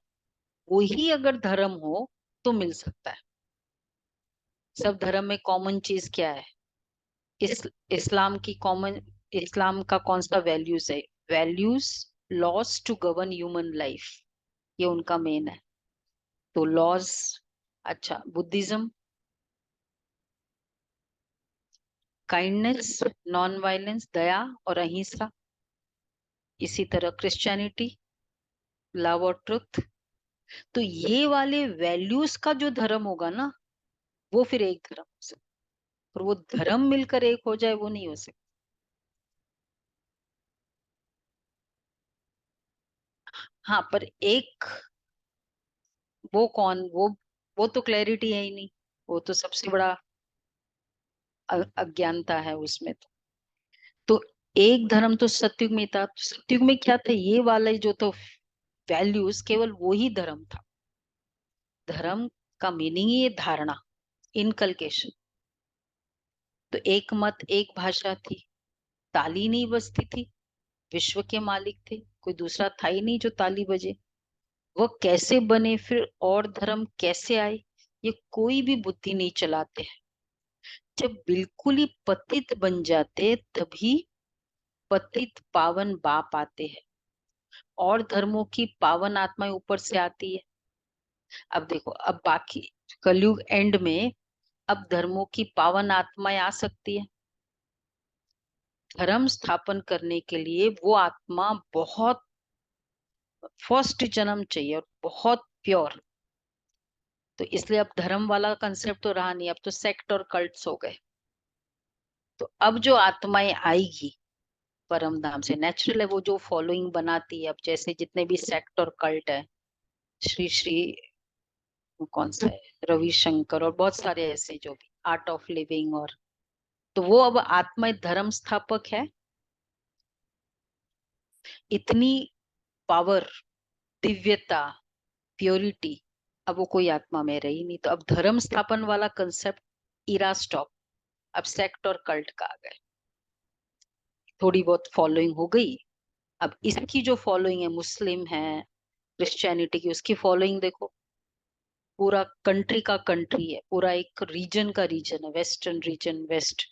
Speaker 3: वही अगर धर्म हो तो मिल सकता है। सब धर्म में कॉमन चीज क्या है? इस्लाम की कॉमन, इस्लाम का कौन सा वैल्यूज है? Values, laws to govern human life, ये उनका मेन है। तो लॉज। अच्छा, बुद्धिज्म काइंडनेस, नॉन वायलेंस, दया और अहिंसा। इसी तरह क्रिश्चियनिटी लव और ट्रुथ। तो ये वाले वैल्यूज का जो धर्म होगा ना, वो फिर एक धर्म हो सकता है। और वो धर्म मिलकर एक हो जाए, वो नहीं हो सकता। हाँ, पर एक वो कौन, वो तो क्लैरिटी है ही नहीं। वो तो सबसे बड़ा अज्ञानता है उसमें। तो एक धर्म तो सतयुग में था। सतयुग में क्या था? ये वाला जो तो वैल्यूज, केवल वो ही धर्म था। धर्म का मीनिंग ही ये धारणा, इनकलकेशन। तो एक मत, एक भाषा थी, ताली नहीं बजती थी, विश्व के मालिक थे, कोई दूसरा था ही नहीं जो ताली बजे। वह कैसे बने फिर और धर्म कैसे आए, ये कोई भी बुद्धि नहीं चलाते हैं। जब बिल्कुल ही पतित बन जाते तभी पतित पावन बाप आते हैं और धर्मों की पावन आत्माएं ऊपर से आती है। अब देखो, अब बाकी कलयुग एंड में अब धर्मों की पावन आत्माएं आ सकती है। धर्म स्थापन करने के लिए वो आत्मा बहुत फर्स्ट जन्म चाहिए और बहुत प्योर। तो इसलिए अब धर्म वाला कंसेप्ट तो रहा नहीं, अब तो सेक्ट और कल्ट्स हो गए। तो अब जो आत्माएं आएगी परम धाम से, नेचुरल है, वो जो फॉलोइंग बनाती है। अब जैसे जितने भी सेक्ट और कल्ट है, श्री श्री वो कौन सा है, रविशंकर और बहुत सारे ऐसे जो भी, आर्ट ऑफ लिविंग, और तो वो अब आत्मा धर्म स्थापक है। इतनी पावर, दिव्यता, प्योरिटी अब वो कोई आत्मा में रही नहीं। तो अब धर्म स्थापन वाला कंसेप्ट इरा स्टॉप, अब सेक्ट और कल्ट का आ गए। थोड़ी बहुत फॉलोइंग हो गई। अब इसकी जो फॉलोइंग है, मुस्लिम है, क्रिश्चियनिटी की, उसकी फॉलोइंग देखो, पूरा कंट्री का कंट्री है, पूरा एक रीजन का रीजन है, वेस्टर्न रीजन वेस्ट।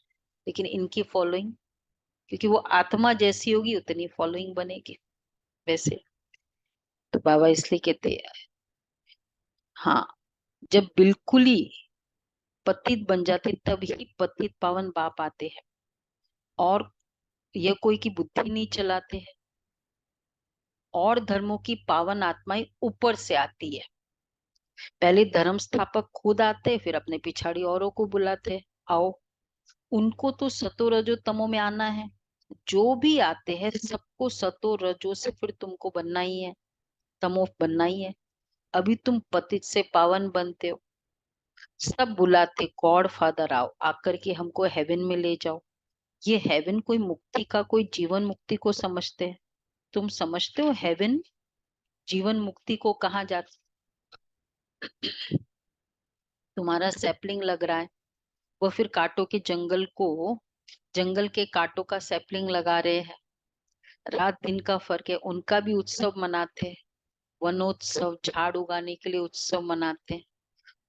Speaker 3: लेकिन इनकी फॉलोइंग, क्योंकि वो आत्मा जैसी होगी उतनी फॉलोइंग बनेगी वैसे। तो बाबा इसलिए कहते हैं, हाँ, जब बिल्कुल ही पतित बन जाते तभी पतित पावन बाप आते हैं और यह कोई की बुद्धि नहीं चलाते हैं। और धर्मों की पावन आत्माएं ऊपर से आती है। पहले धर्म स्थापक खुद आते, फिर अपने पिछाड़ी औरों को बुलाते, आओ। उनको तो सतो रजो तमो में आना है। जो भी आते हैं सबको सतो रजो से फिर तुमको बनना ही है, तमो बनना ही है। अभी तुम पतित से पावन बनते हो। सब बुलाते, गॉड फादर आओ, आकर के हमको हेवन में ले जाओ। ये हेवन कोई मुक्ति का, कोई जीवन मुक्ति को समझते हैं? तुम समझते हो हेवन जीवन मुक्ति को कहाँ जाते? तुम्हारा सैपलिंग लग रहा है, वो फिर कांटों के जंगल को, जंगल के कांटों का सैपलिंग लगा रहे हैं। रात दिन का फर्क है। उनका भी उत्सव मनाते हैं, वनोत्सव, झाड़ उगाने के लिए उत्सव मनाते हैं।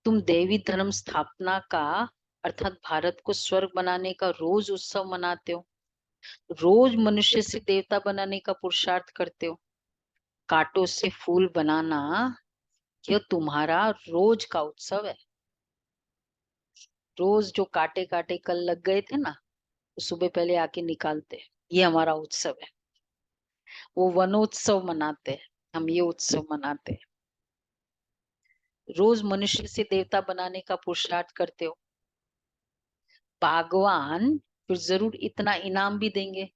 Speaker 3: तुम देवी धर्म स्थापना का, अर्थात भारत को स्वर्ग बनाने का रोज उत्सव मनाते हो। रोज मनुष्य से देवता बनाने का पुरुषार्थ करते हो। कांटों से फूल बनाना यह तुम्हारा रोज का उत्सव है। रोज जो काटे काटे कल लग गए थे ना, तो सुबह पहले आके निकालते हैं। ये हमारा उत्सव है। वो वनोत्सव मनाते हैं, हम ये उत्सव मनाते हैं। रोज मनुष्य से देवता बनाने का पुरुषार्थ करते हो। भगवान फिर जरूर इतना इनाम भी देंगे।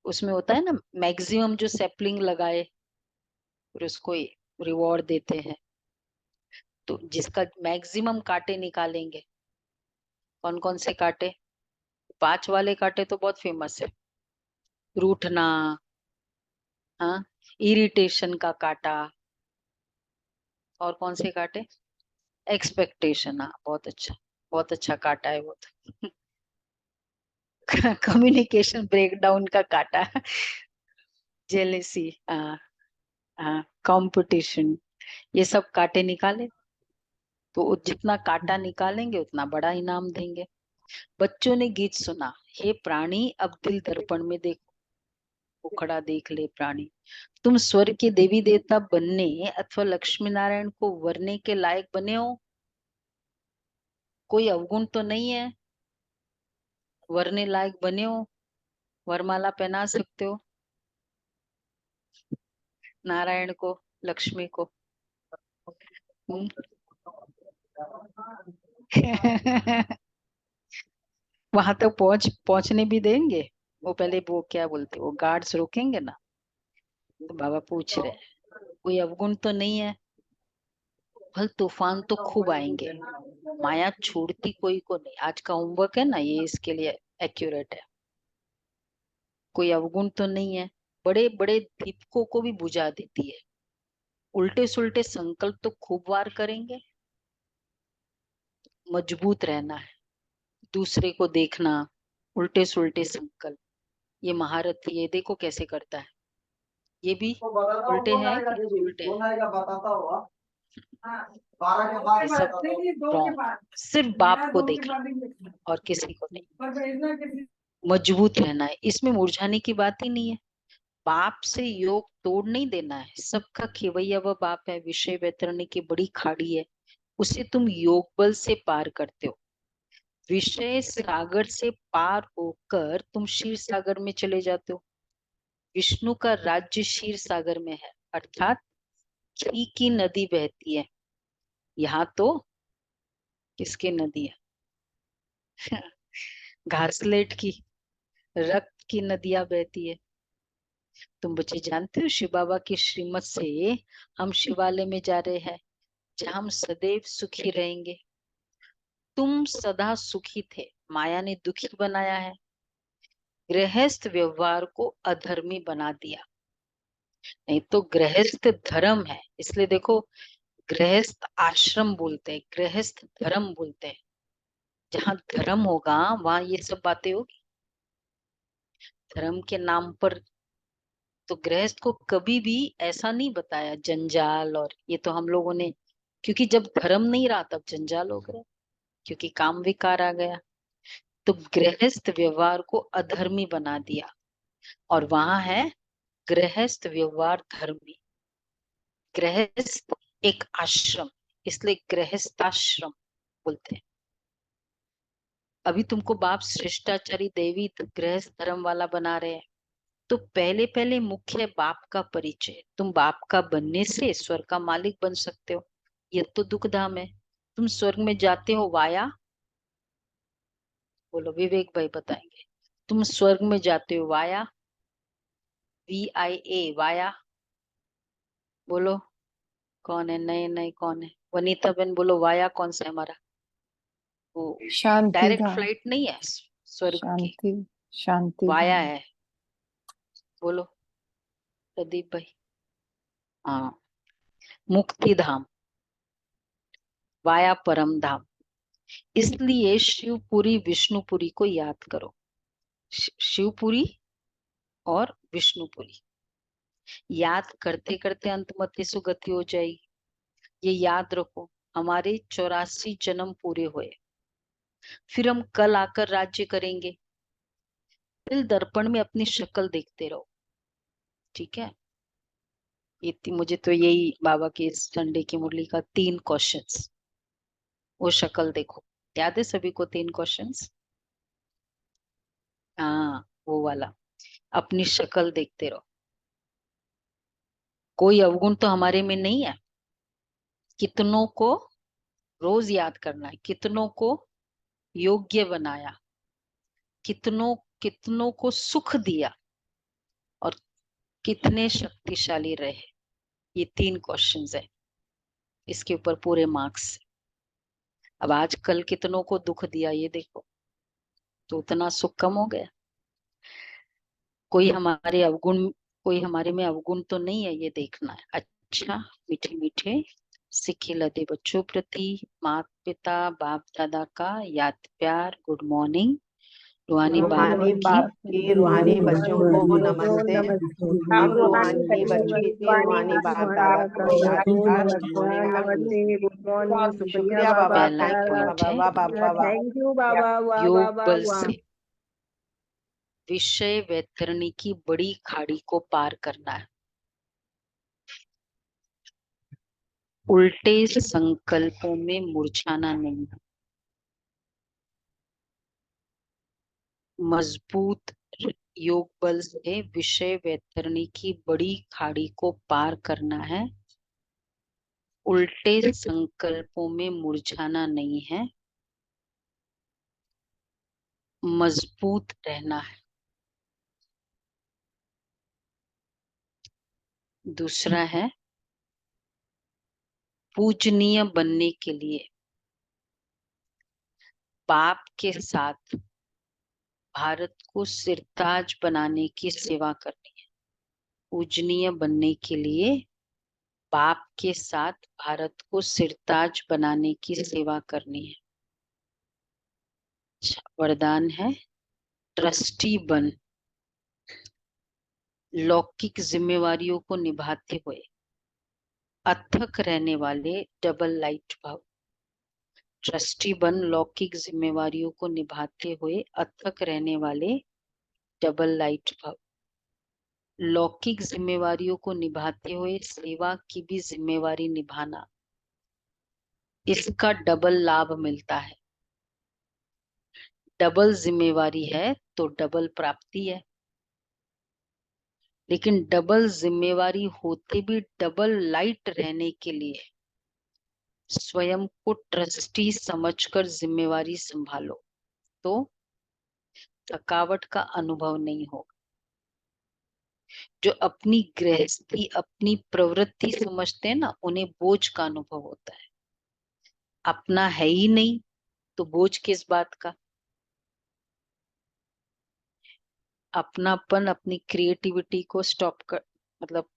Speaker 3: उसमें होता है ना, मैक्सिमम जो सैपलिंग लगाए फिर उसको रिवॉर्ड देते हैं। तो जिसका मैक्सिमम कांटे निकालेंगे, कौन कौन से कांटे? 5 वाले कांटे तो बहुत फेमस है। रूठना, हाँ, इरिटेशन का कांटा, और कौन से कांटे? एक्सपेक्टेशन, हाँ बहुत अच्छा कांटा है वो तो। कम्युनिकेशन ब्रेकडाउन का कांटा, जेलेसी, हाँ हाँ, कंपटीशन, ये सब कांटे निकाले। तो जितना कांटा निकालेंगे उतना बड़ा इनाम देंगे। बच्चों ने गीत सुना, हे प्राणी अब दिल दर्पण में देखो, उखड़ा देख ले प्राणी। तुम स्वर्ग के देवी देवता बनने अथवा लक्ष्मी नारायण को वरने के लायक बने हो? कोई अवगुण तो नहीं है? वरने लायक बने हो? वरमाला पहना सकते हो नारायण को, लक्ष्मी को? हम्म? वहां तक पहुंचने भी देंगे? वो पहले वो क्या बोलते, वो गार्ड्स रोकेंगे ना। तो बाबा पूछ रहे कोई अवगुण तो नहीं है? फल तूफान तो खूब आएंगे, माया छोड़ती कोई को नहीं। आज का होमवर्क है ना ये, इसके लिए एक्यूरेट है। कोई अवगुण तो नहीं है, बड़े बड़े दीपकों को भी बुझा देती है। उल्टे सुल्टे संकल्प तो खूब वार करेंगे। मजबूत रहना है, दूसरे को देखना, उल्टे सुल्टे संकल्प, ये महारथी, ये देखो कैसे करता है। ये भी उल्टे हैं कि उल्टे हैं? ये सब रॉन्ग, सिर्फ बाप को देखना और किसी को नहीं। मजबूत रहना है, इसमें मुरझाने की बात ही नहीं है। बाप से योग तोड़ नहीं देना है, सबका खेवैया वह बाप है, विषय वैतरणी की बड़ी खाड़ी है, उसे तुम योग बल से पार करते हो। विषय सागर से पार होकर तुम क्षीर सागर में चले जाते हो। विष्णु का राज्य क्षीर सागर में है, अर्थात घी की नदी बहती है। यहाँ तो किसकी नदी है? घासलेट की, रक्त की नदियां बहती है। तुम बच्चे जानते हो शिव बाबा की श्रीमत से हम शिवालय में जा रहे हैं, जहाँ हम सदैव सुखी रहेंगे। तुम सदा सुखी थे, माया ने दुखी बनाया है, गृहस्थ व्यवहार को अधर्मी बना दिया। नहीं तो गृहस्थ धर्म है, इसलिए देखो गृहस्थ आश्रम बोलते हैं, गृहस्थ धर्म बोलते हैं। जहाँ धर्म होगा वहां ये सब बातें होगी। धर्म के नाम पर तो गृहस्थ को कभी भी ऐसा नहीं बताया जंजाल, और ये तो हम लोगों ने, क्योंकि जब धर्म नहीं रहा तब जंजाल हो गया, क्योंकि काम विकार आ गया। तो गृहस्थ व्यवहार को अधर्मी बना दिया, और वहां है गृहस्थ व्यवहार धर्मी। गृहस्थ एक आश्रम, इसलिए गृहस्थाश्रम बोलते हैं। अभी तुमको बाप श्रेष्ठाचारी देवी गृहस्थ धर्म वाला बना रहे हैं। तो पहले पहले मुख्य बाप का परिचय, तुम बाप का बनने से स्वर्ग का मालिक बन सकते हो। यह तो दुख धाम है। तुम स्वर्ग में जाते हो वाया, बोलो विवेक भाई बताएंगे, तुम स्वर्ग में जाते हो वाया, VIA, वाया। बोलो कौन है, नए नए कौन है? वनीता बहन बोलो वाया कौन सा है हमारा? वो
Speaker 4: शांति
Speaker 3: डायरेक्ट
Speaker 4: धाम,
Speaker 3: फ्लाइट नहीं है स्वर्ग की,
Speaker 4: शांति
Speaker 3: वाया
Speaker 4: धाम।
Speaker 3: है। बोलो प्रदीप भाई। हाँ, मुक्ति धाम, वाया परम धाम। इसलिए शिवपुरी विष्णुपुरी को याद करो। शिवपुरी और विष्णुपुरी याद करते करते अंतमति सुगति हो जाएगी। ये याद रखो, हमारे 84 जन्म पूरे हुए, फिर हम कल आकर राज्य करेंगे। दिल दर्पण में अपनी शक्ल देखते रहो, ठीक है? मुझे तो यही बाबा की इस संडे की मुरली का 3 क्वेश्चंस, वो शक्ल देखो। याद है सभी को 3 क्वेश्चंस? हाँ, वो वाला, अपनी शक्ल देखते रहो। कोई अवगुण तो हमारे में नहीं है। कितनों को रोज याद करना है, कितनों को योग्य बनाया, कितनों कितनों को सुख दिया, कितने शक्तिशाली रहे? ये 3 क्वेश्चंस है, इसके ऊपर पूरे मार्क्स। अब आज कल कितनों को दुख दिया ये देखो, तो उतना सुख कम हो गया। कोई हमारे अवगुण, कोई हमारे में अवगुण तो नहीं है, ये देखना है। अच्छा, मीठे मीठे सिक्के लदे बच्चों प्रति माता पिता बाप दादा का याद प्यार, गुड मॉर्निंग। रूहानी
Speaker 9: रूहानी बाप की रूहानी बच्चों को नमस्ते। हम रूहानी बच्चों की रूहानी बाप दादा को याद प्यार गुड मॉर्निंग
Speaker 8: नमस्ते, गुड मॉर्निंग,
Speaker 9: बहुत
Speaker 8: शुक्रिया
Speaker 9: शुक्रिया बाबा,
Speaker 3: पहला
Speaker 9: थैंक यू
Speaker 3: पॉइंट है,
Speaker 9: बाबा, वाह वाह
Speaker 8: थैंक यू बाबा, वाह
Speaker 3: योग
Speaker 8: वाह वाह
Speaker 3: बल
Speaker 8: वाह।
Speaker 3: से विषय वैतरणी की बड़ी खाड़ी को पार करना है। उल्टे संकल्पों में मुरझाना नहीं। मजबूत योग बल से विषय वैतरणी की बड़ी खाड़ी को पार करना है। उल्टे संकल्पों में मुरझाना नहीं है, मजबूत रहना है। दूसरा है, पूजनीय बनने के लिए बाप के साथ भारत को सिरताज बनाने की सेवा करनी है। पूजनीय बनने के लिए बाप के साथ भारत को सिरताज बनाने की सेवा करनी है। अच्छा, वरदान है, ट्रस्टी बन लौकिक जिम्मेवारियों को निभाते हुए अथक रहने वाले डबल लाइट भाव। ट्रस्टी बन लौकिक जिम्मेवारियों को निभाते हुए अथक रहने वाले डबल लाइट भाव। लौकिक जिम्मेवारियों को निभाते हुए सेवा की भी जिम्मेवारी निभाना, इसका डबल लाभ मिलता है। डबल जिम्मेवारी है तो डबल प्राप्ति है, लेकिन डबल जिम्मेवारी होते भी डबल लाइट रहने के लिए स्वयं को ट्रस्टी समझकर जिम्मेवारी संभालो, तो थकावट का अनुभव नहीं होगा। जो अपनी गृहस्थी अपनी प्रवृत्ति समझते हैं ना, उन्हें बोझ का अनुभव होता है। अपना है ही नहीं तो बोझ किस बात का? अपनापन अपनी क्रिएटिविटी को स्टॉप कर, मतलब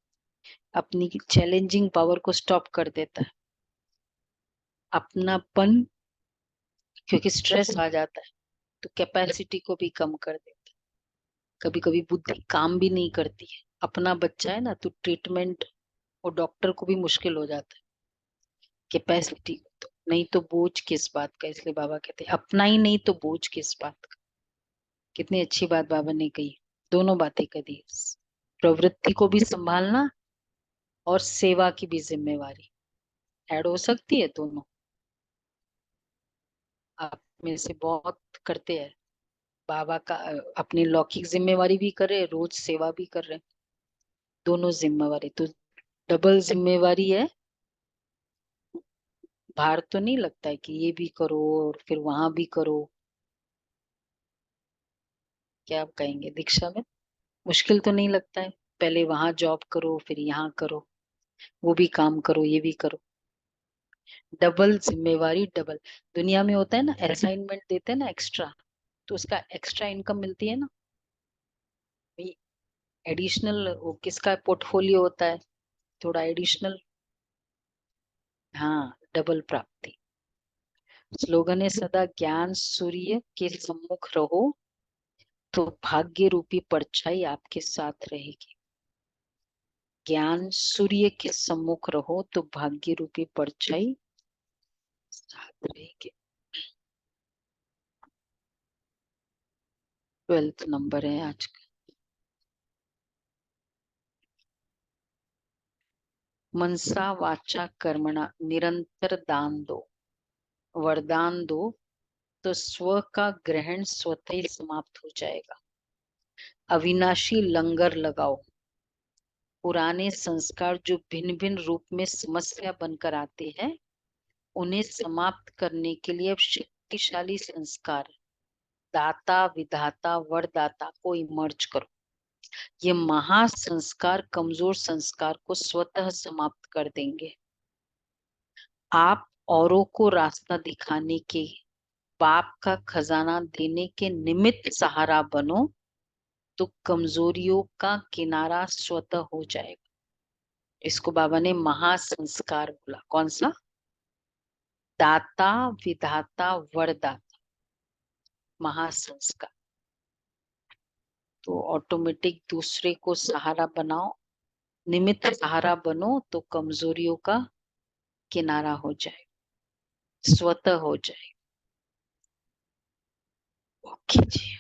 Speaker 3: अपनी चैलेंजिंग पावर को स्टॉप कर देता है। अपनापन, क्योंकि स्ट्रेस आ जाता है तो कैपेसिटी को भी कम कर देता है। कभी कभी बुद्धि काम भी नहीं करती है। अपना बच्चा है ना, तो ट्रीटमेंट और डॉक्टर को भी मुश्किल हो जाता है कैपेसिटी को, तो नहीं तो बोझ किस बात का। इसलिए बाबा कहते हैं अपना ही नहीं तो बोझ किस बात का। कितनी अच्छी बात बाबा ने कही, दोनों बातें कही। प्रवृत्ति को भी संभालना और सेवा की भी जिम्मेवारी ऐड हो सकती है दोनों। आप में से बहुत करते हैं बाबा का, अपनी लौकिक जिम्मेवारी भी कर रहे, रोज सेवा भी कर रहे, दोनों जिम्मेवारी। तो डबल जिम्मेवारी है। भार तो नहीं लगता है कि ये भी करो और फिर वहां भी करो। क्या आप कहेंगे दीक्षा में? मुश्किल तो नहीं लगता है? पहले वहां जॉब करो फिर यहाँ करो, वो भी काम करो ये भी करो। डबल जिम्मेवारी, डबल। दुनिया में होता है ना, असाइनमेंट देते हैं ना एक्स्ट्रा, तो उसका एक्स्ट्रा इनकम मिलती है ना। एडिशनल वो किसका पोर्टफोलियो होता है, थोड़ा एडिशनल। हाँ, डबल प्राप्ति। स्लोगन है, सदा ज्ञान सूर्य के सम्मुख रहो तो भाग्य रूपी परछाई आपके साथ रहेगी। ज्ञान सूर्य के सम्मुख रहो तो भाग्य रूपी परछाई साथ रहेगी। 12th नंबर है आज का। मनसा वाचा कर्मणा निरंतर दान दो, वरदान दो, तो स्व का ग्रहण स्वतः ही समाप्त हो जाएगा। अविनाशी लंगर लगाओ। पुराने संस्कार जो भिन्न भिन्न रूप में समस्या बनकर आते हैं, उन्हें समाप्त करने के लिए अब शक्तिशाली संस्कार दाता विधाता वरदाता को इमर्ज करो। ये महासंस्कार कमजोर संस्कार को स्वतः समाप्त कर देंगे। आप औरों को रास्ता दिखाने के, बाप का खजाना देने के निमित्त सहारा बनो तो कमजोरियों का किनारा स्वतः हो जाएगा। इसको बाबा ने महासंस्कार बोला। कौन सा? दाता विधाता वरदाता, महासंस्कार। तो ऑटोमेटिक दूसरे को सहारा बनाओ, निमित्त सहारा बनो तो कमजोरियों का किनारा हो जाए, स्वतः हो जाए। ओके जी।